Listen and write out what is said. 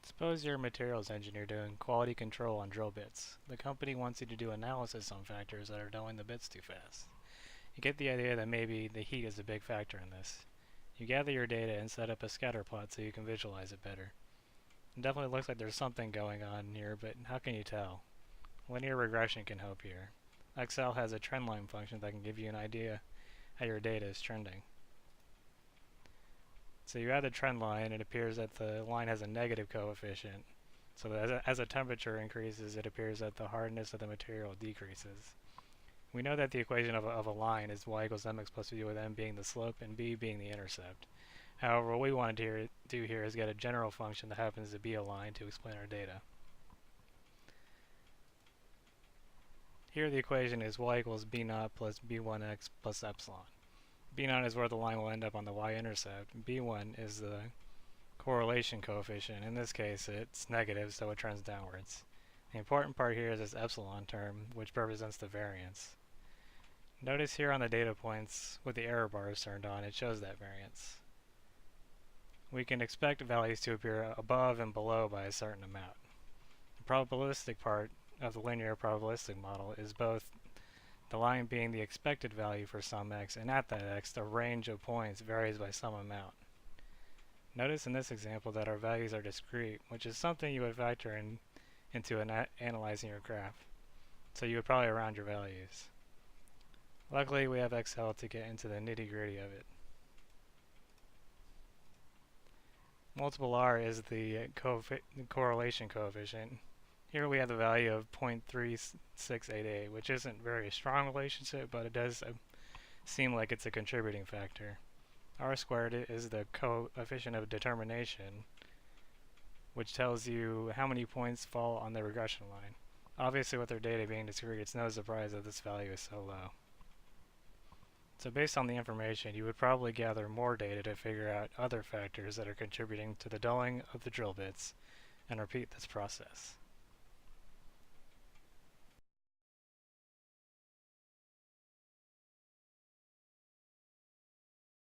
Suppose you're a materials engineer doing quality control on drill bits. The company wants you to do analysis on factors that are dulling the bits too fast. You get the idea that maybe the heat is a big factor in this. You gather your data and set up a scatter plot so you can visualize it better. It definitely looks like there's something going on here, but how can you tell? Linear regression can help here. Excel has a trendline function that can give you an idea how your data is trending. So you add the trend line, it appears that the line has a negative coefficient. So that as a temperature increases, it appears that the hardness of the material decreases. We know that the equation of a line is y equals mx plus b, with m being the slope and b being the intercept. However, what we want to do here is get a general function that happens to be a line to explain our data. Here the equation is y equals b naught plus b1x plus epsilon. b0 is where the line will end up on the y-intercept. b1 is the correlation coefficient. In this case, it's negative, so it trends downwards. The important part here is this epsilon term, which represents the variance. Notice here on the data points, with the error bars turned on, it shows that variance. We can expect values to appear above and below by a certain amount. The probabilistic part of the linear probabilistic model is both the line being the expected value for some x, and at that x, the range of points varies by some amount. Notice in this example that our values are discrete, which is something you would factor into analyzing your graph. So you would probably round your values. Luckily, we have Excel to get into the nitty-gritty of it. Multiple R is the correlation coefficient. Here we have the value of 0.3688, which isn't a very strong relationship, but it does seem like it's a contributing factor. R squared is the coefficient of determination, which tells you how many points fall on the regression line. Obviously, with our data being discrete, it's no surprise that this value is so low. So based on the information, you would probably gather more data to figure out other factors that are contributing to the dulling of the drill bits, and repeat this process.